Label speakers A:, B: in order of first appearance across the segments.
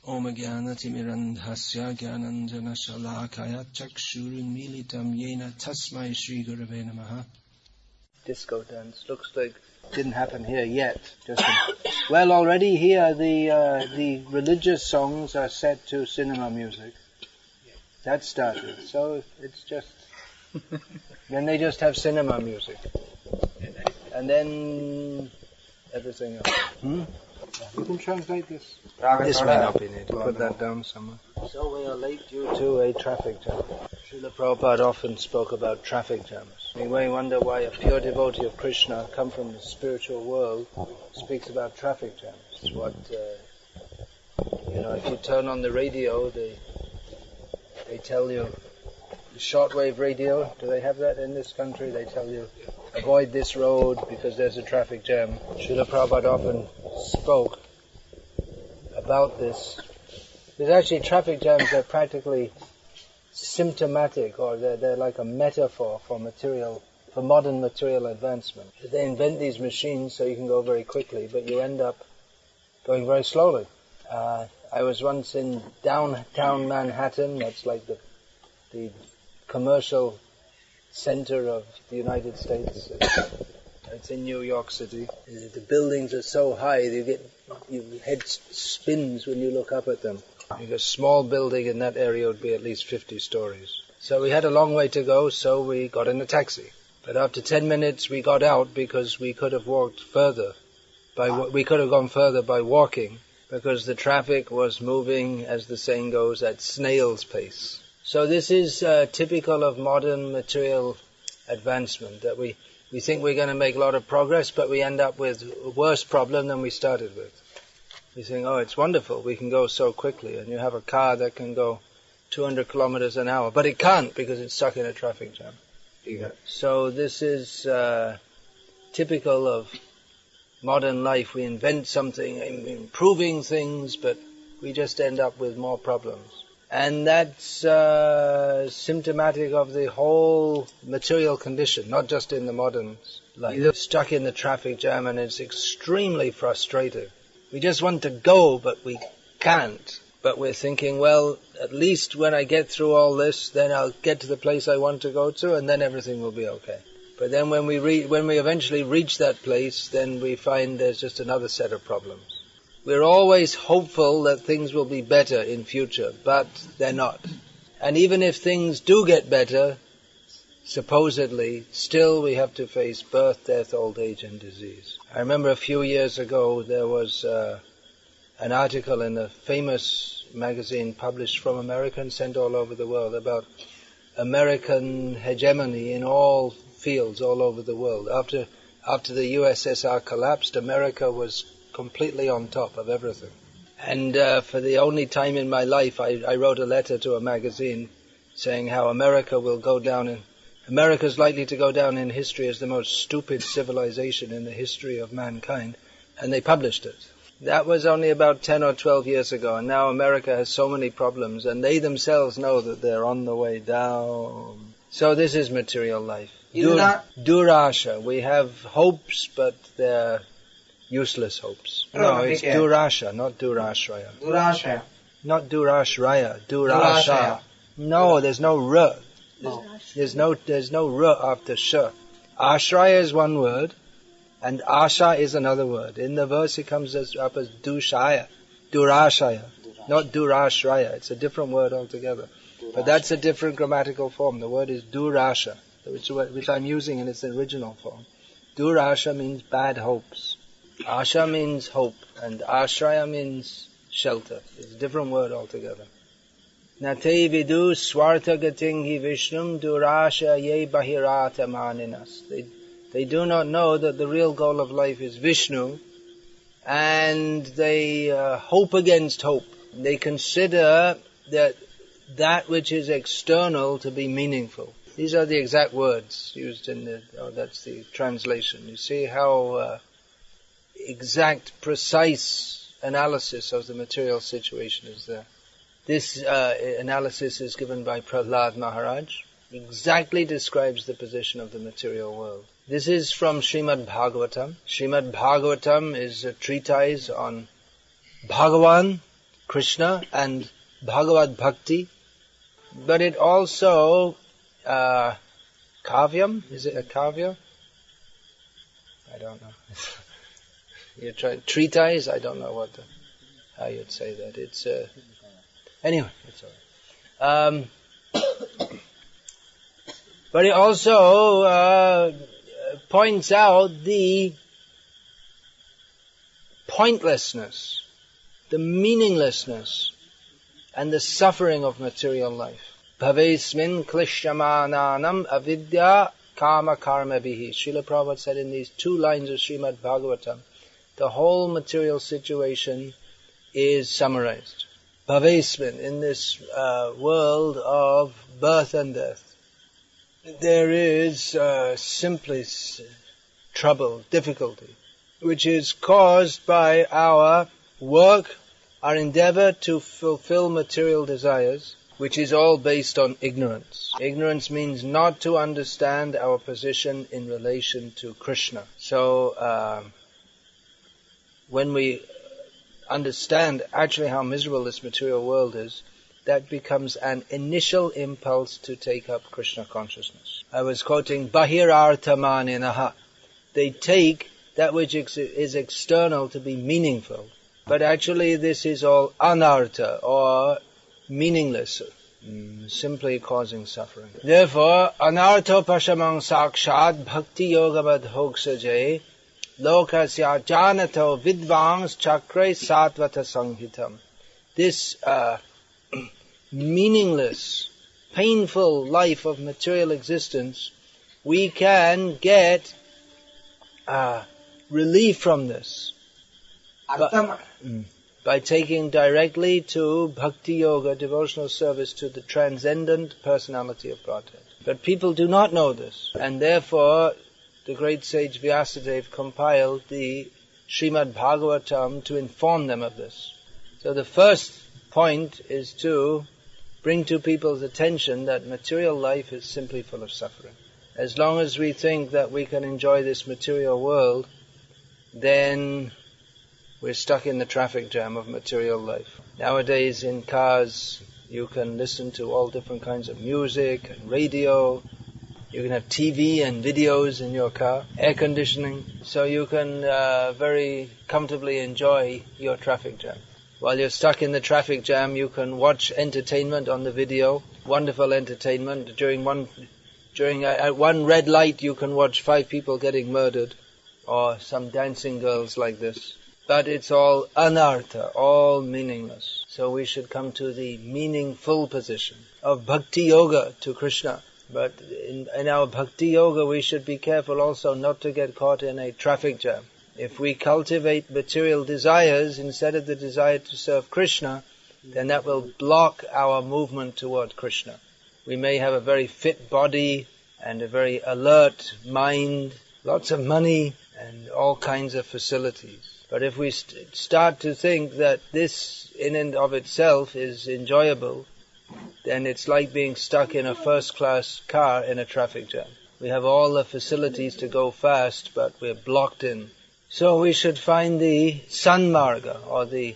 A: Om Jnanatimirandhasya Jnananjana Shalakaya Chakshurinmilitam Yena Tasmai Shri Gurave Namaha. Disco dance looks like didn't happen here yet. Well, already here the religious songs are set to cinema music. That started, so it's just then they just have cinema music, and then everything else. You can translate this. This may not be needed. Put that down somewhere. So we are late due to a traffic jam. Srila Prabhupada often spoke about traffic jams. You may wonder why a pure devotee of Krishna, come from the spiritual world, speaks about traffic jams. It's what, if you turn on the radio, they tell you, the shortwave radio, do they have that in this country? They tell you, avoid this road because there's a traffic jam. Srila Prabhupada often spoke about this. There's actually traffic jams are practically symptomatic, or they're like a metaphor for modern material advancement. They invent these machines so you can go very quickly, but you end up going very slowly. I was once in downtown Manhattan. That's like the commercial center of the United States. It's in New York City. The buildings are so high, your head spins when you look up at them. A small building in that area would be at least 50 stories. So we had a long way to go, so we got in a taxi. But after 10 minutes we got out because we could have walked further. We could have gone further by walking, because the traffic was moving, as the saying goes, at snail's pace. So this is typical of modern material advancement, that we think we're going to make a lot of progress, but we end up with a worse problem than we started with. We think, oh, it's wonderful, we can go so quickly, and you have a car that can go 200 kilometers an hour, but it can't because it's stuck in a traffic jam. Yeah. So this is typical of modern life. We invent something, improving things, but we just end up with more problems. And that's symptomatic of the whole material condition, not just in the modern life. You're stuck in the traffic jam and it's extremely frustrating. We just want to go, but we can't. But we're thinking, well, at least when I get through all this, then I'll get to the place I want to go to, and then everything will be okay. But then when we eventually reach that place, then we find there's just another set of problems. We're always hopeful that things will be better in future, but they're not. And even if things do get better, supposedly, still we have to face birth, death, old age and disease. I remember a few years ago there was an article in a famous magazine published from America and sent all over the world about American hegemony in all fields all over the world. After the USSR collapsed, America was completely on top of everything. And for the only time in my life, I wrote a letter to a magazine saying how America's likely to go down in history as the most stupid civilization in the history of mankind, and they published it. That was only about 10 or 12 years ago, and now America has so many problems, and they themselves know that they're on the way down. So this is material life. Durasha. We have hopes, but they're useless hopes. No, it's Durasha, not Durashraya.
B: Durashraya.
A: Not Durashraya. Durasha. No, there's no R. There's no R after Sh. Ashraya is one word, and Asha is another word. In the verse it comes up as Dushaya, Durashaya, not Durashraya. It's a different word altogether. But that's a different grammatical form. The word is Durasha, which I'm using in its original form. Durasha means bad hopes. Asha means hope, and Ashraya means shelter. It's a different word altogether. Nate vidu swarta gatinghi vishnum durasha ye bahirata maninas. They do not know that the real goal of life is Vishnu, and they hope against hope. They consider that which is external to be meaningful. These are the exact words used that's the translation. You see how exact, precise analysis of the material situation is there. This analysis is given by Prahlad Maharaj. Exactly describes the position of the material world. This is from Srimad Bhagavatam. Srimad Bhagavatam is a treatise on Bhagavan Krishna and Bhagavad Bhakti, but it also kavyam. Is it a kavya? I don't know. You try treatise. I don't know how you'd say that. It's anyway. It's all right. But it also points out the pointlessness, the meaninglessness, and the suffering of material life. Bhavesmin klishyamananam avidya kama karma bihi. Srila Prabhupada said in these 2 lines of Srimad Bhagavatam, the whole material situation is summarized. Bhavesmin, in this world of birth and death, there is simply trouble, difficulty, which is caused by our work, our endeavor to fulfill material desires, which is all based on ignorance. Ignorance means not to understand our position in relation to Krishna. So, when we understand actually how miserable this material world is, that becomes an initial impulse to take up Krishna consciousness. I was quoting Bahirarthamaninaha. They take that which is external to be meaningful, but actually this is all anartha, or meaningless, simply causing suffering. Therefore, anartho pashamang sakshad bhakti yoga madhoksaje lokasya janato vidvans chakre satvata sanghitam. This meaningless, painful life of material existence, we can get relief from this by taking directly to Bhakti Yoga, devotional service to the transcendent personality of Godhead. But people do not know this, and therefore the great sage Vyasadeva compiled the Srimad Bhagavatam to inform them of this. So the first point is to bring to people's attention that material life is simply full of suffering. As long as we think that we can enjoy this material world, then we're stuck in the traffic jam of material life. Nowadays in cars, you can listen to all different kinds of music and radio. You can have TV and videos in your car, air conditioning, so you can very comfortably enjoy your traffic jam. While you're stuck in the traffic jam, you can watch entertainment on the video, wonderful entertainment. At one red light, you can watch 5 people getting murdered, or some dancing girls like this. But it's all anartha, all meaningless. So we should come to the meaningful position of Bhakti Yoga to Krishna. But in our Bhakti Yoga, we should be careful also not to get caught in a traffic jam. If we cultivate material desires instead of the desire to serve Krishna, then that will block our movement toward Krishna. We may have a very fit body and a very alert mind, lots of money and all kinds of facilities. But if we start to think that this in and of itself is enjoyable, then it's like being stuck in a first-class car in a traffic jam. We have all the facilities to go fast, but we're blocked in. So we should find the sanmarga, or the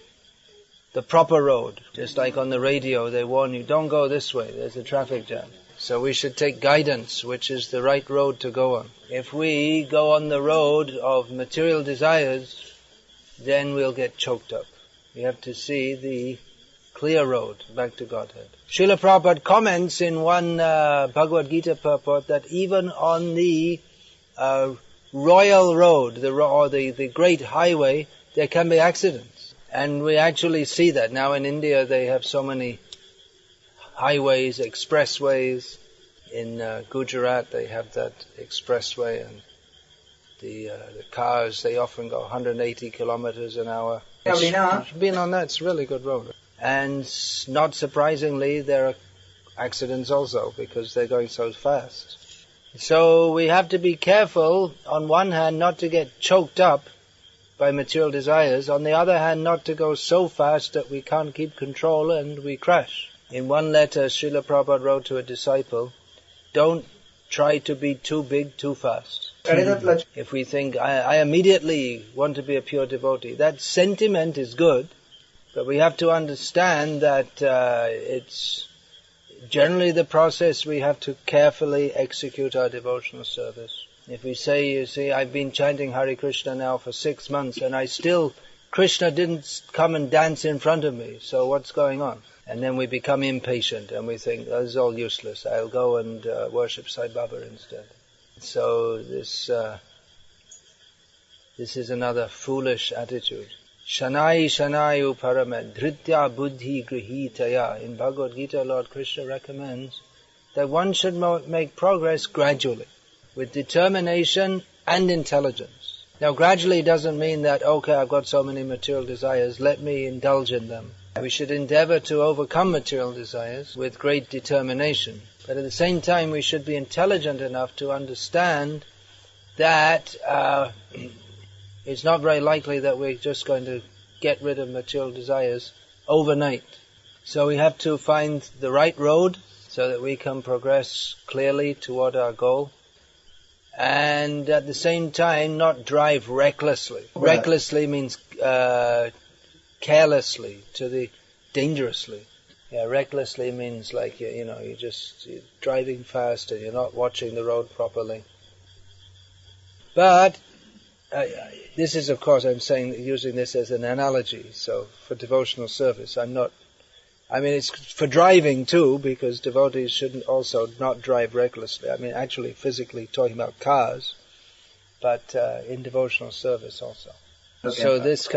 A: proper road. Just like on the radio, they warn you, don't go this way, there's a traffic jam. So we should take guidance, which is the right road to go on. If we go on the road of material desires, then we'll get choked up. We have to see the clear road back to Godhead. Srila Prabhupada comments in one Bhagavad Gita purport that even on the royal road, the great highway, there can be accidents. And we actually see that. Now in India they have so many highways, expressways. In Gujarat they have that expressway, and the cars, they often go 180 kilometers an hour. Been on that, it's a really good road. And not surprisingly, there are accidents also, because they're going so fast. So we have to be careful, on one hand, not to get choked up by material desires, on the other hand, not to go so fast that we can't keep control and we crash. In one letter, Srila Prabhupada wrote to a disciple, don't try to be too big too fast. If we think, I immediately want to be a pure devotee, that sentiment is good, But we have to understand that it's generally the process we have to carefully execute our devotional service. If we say, you see, I've been chanting Hare Krishna now for 6 months and Krishna didn't come and dance in front of me, so what's going on? And then we become impatient and we think, this is all useless, I'll go and worship Sai Baba instead. So this is another foolish attitude. Shanai shanayu paramet dhritya buddhi grihitaya. In Bhagavad Gita, Lord Krishna recommends that one should make progress gradually, with determination and intelligence. Now gradually doesn't mean that, okay, I've got so many material desires, let me indulge in them. We should endeavor to overcome material desires with great determination. But at the same time, we should be intelligent enough to understand that it's not very likely that we're just going to get rid of material desires overnight. So we have to find the right road so that we can progress clearly toward our goal. And at the same time, not drive recklessly. Right. Recklessly means carelessly, dangerously. Yeah, recklessly means like, you're driving fast and you're not watching the road properly. But this is, of course, I'm using this as an analogy. So for devotional service, it's for driving too, because devotees shouldn't also not drive recklessly. Actually physically talking about cars, but in devotional service also. Okay. So this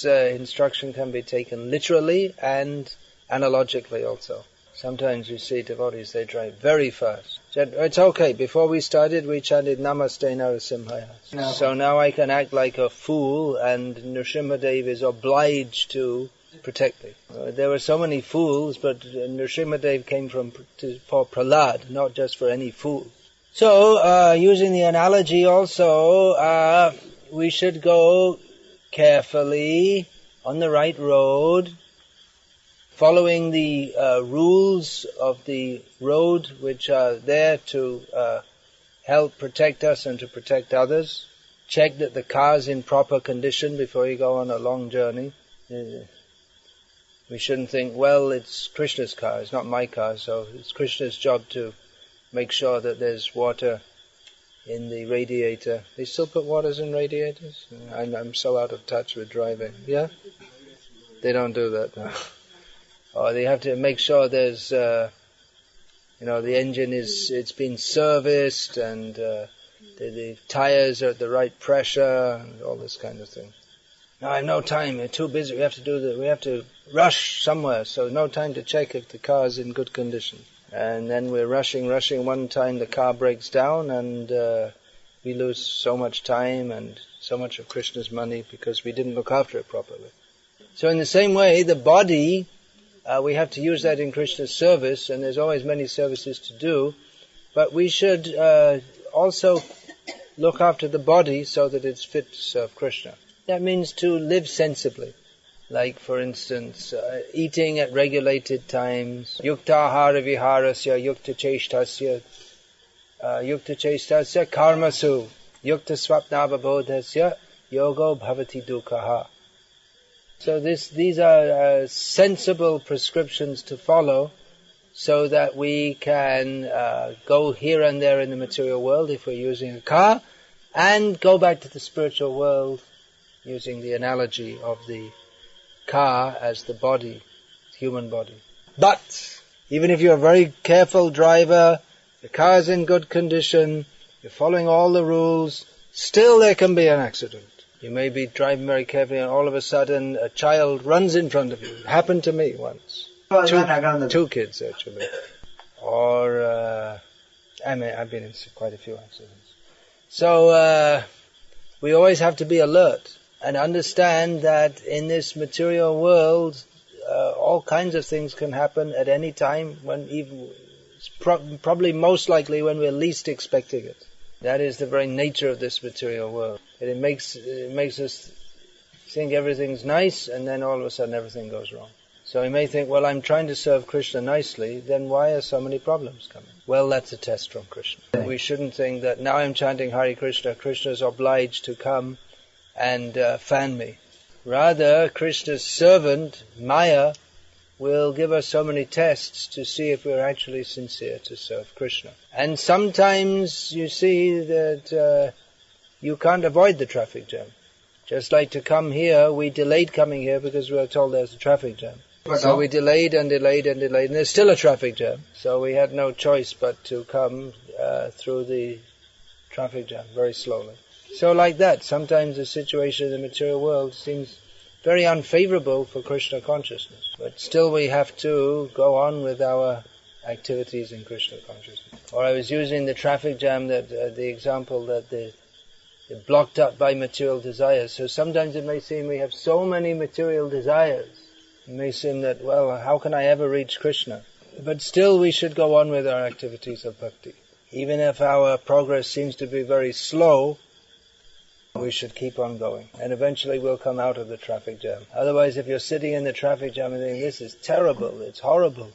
A: instruction can be taken literally and analogically also. Sometimes you see devotees, they drive very fast. It's okay. Before we started, we chanted Namaste Narasimhaya. No. So now I can act like a fool, and Nrsimhadev is obliged to protect me. There were so many fools, but Nrsimhadev came for Prahlad, not just for any fool. So, using the analogy also, we should go carefully on the right road, following the rules of the road, which are there to help protect us and to protect others. Check that the car's in proper condition before you go on a long journey. We shouldn't think, well, it's Krishna's car, it's not my car, so it's Krishna's job to make sure that there's water in the radiator. They still put waters in radiators? I'm so out of touch with driving. Yeah? They don't do that now. Or they have to make sure there's, the engine it's been serviced and the tires are at the right pressure and all this kind of thing. No, I have no time. We're too busy. We have to rush somewhere, so no time to check if the car is in good condition. And then we're rushing. One time the car breaks down and we lose so much time and so much of Krishna's money because we didn't look after it properly. So in the same way, the body, we have to use that in Krishna's service, and there's always many services to do, but we should also look after the body so that it's fit to serve Krishna. That means to live sensibly. Like, for instance, eating at regulated times, yukta ahara viharasya, yukta cheshtasya karmasu, yukta swapnavabodhasya, yogo bhavati dukkhaha. So these are sensible prescriptions to follow so that we can go here and there in the material world if we're using a car, and go back to the spiritual world using the analogy of the car as the body, the human body. But even if you're a very careful driver, the car is in good condition, you're following all the rules, still there can be an accident. You may be driving very carefully and all of a sudden a child runs in front of you. It happened to me once. Two kids actually. Or, I've been in quite a few accidents. So, we always have to be alert and understand that in this material world, all kinds of things can happen at any time, probably most likely when we're least expecting it. That is the very nature of this material world. It makes us think everything's nice, and then all of a sudden everything goes wrong. So we may think, well, I'm trying to serve Krishna nicely, then why are so many problems coming? Well, that's a test from Krishna. We shouldn't think that now I'm chanting Hare Krishna, Krishna's obliged to come and fan me. Rather, Krishna's servant, Maya, will give us so many tests to see if we're actually sincere to serve Krishna. And sometimes you see that you can't avoid the traffic jam. Just like to come here, we delayed coming here because we were told there's a traffic jam. So we delayed and delayed and delayed, and there's still a traffic jam. So we had no choice but to come through the traffic jam very slowly. So like that, sometimes the situation in the material world seems very unfavorable for Krishna consciousness. But still we have to go on with our activities in Krishna consciousness. Or I was using the traffic jam, that the example that they're blocked up by material desires. So sometimes it may seem we have so many material desires. It may seem that, well, how can I ever reach Krishna? But still we should go on with our activities of bhakti. Even if our progress seems to be very slow, we should keep on going. And eventually we'll come out of the traffic jam. Otherwise, if you're sitting in the traffic jam and thinking, this is terrible, it's horrible,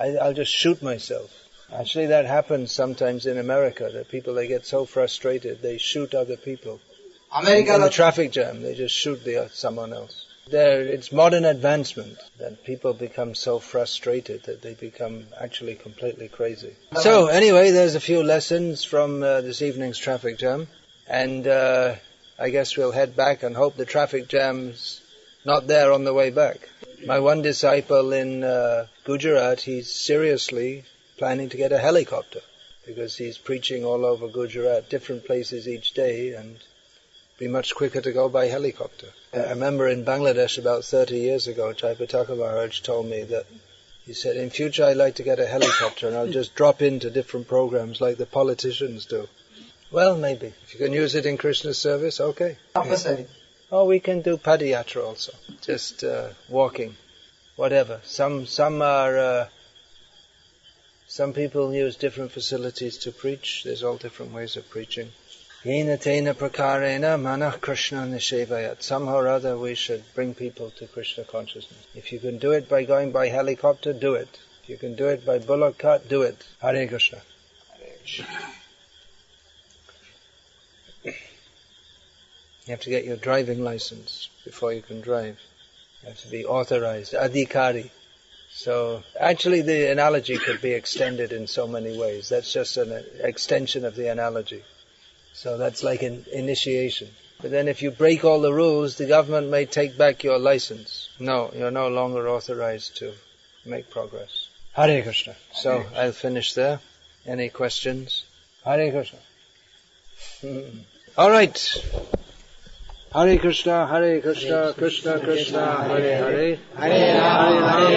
A: I'll just shoot myself. Actually, that happens sometimes in America, that people, they get so frustrated, they shoot other people. In the traffic jam, they just shoot someone else. It's modern advancement that people become so frustrated that they become actually completely crazy. So anyway, there's a few lessons from this evening's traffic jam, and I guess we'll head back and hope the traffic jam's not there on the way back. My one disciple in Gujarat, he's seriously planning to get a helicopter because he's preaching all over Gujarat, different places each day, and be much quicker to go by helicopter. I remember in Bangladesh about 30 years ago, Chaitanya Maharaj told me that, he said, in future I'd like to get a helicopter and I'll just drop into different programs like the politicians do. Well, maybe. If you can use it in Krishna's service, okay. Oh, we can do padayatra also. Just walking, whatever. Some people use different facilities to preach. There's all different ways of preaching. Yena tena prakarena manah Krishna nishevayat. Somehow or other we should bring people to Krishna consciousness. If you can do it by going by helicopter, do it. If you can do it by bullock cart, do it. Hare Krishna. You have to get your driving license before you can drive. You have to be authorized, adhikari. So actually the analogy could be extended in so many ways. That's just an extension of the analogy. So that's like an initiation. But then if you break all the rules, the government may take back your license. No, you're no longer authorized to make progress. Hare Krishna. So I'll finish there. Any questions? Hare Krishna. All right. Hare Krishna, Krishna Krishna, Hare Hare, Hare Rama,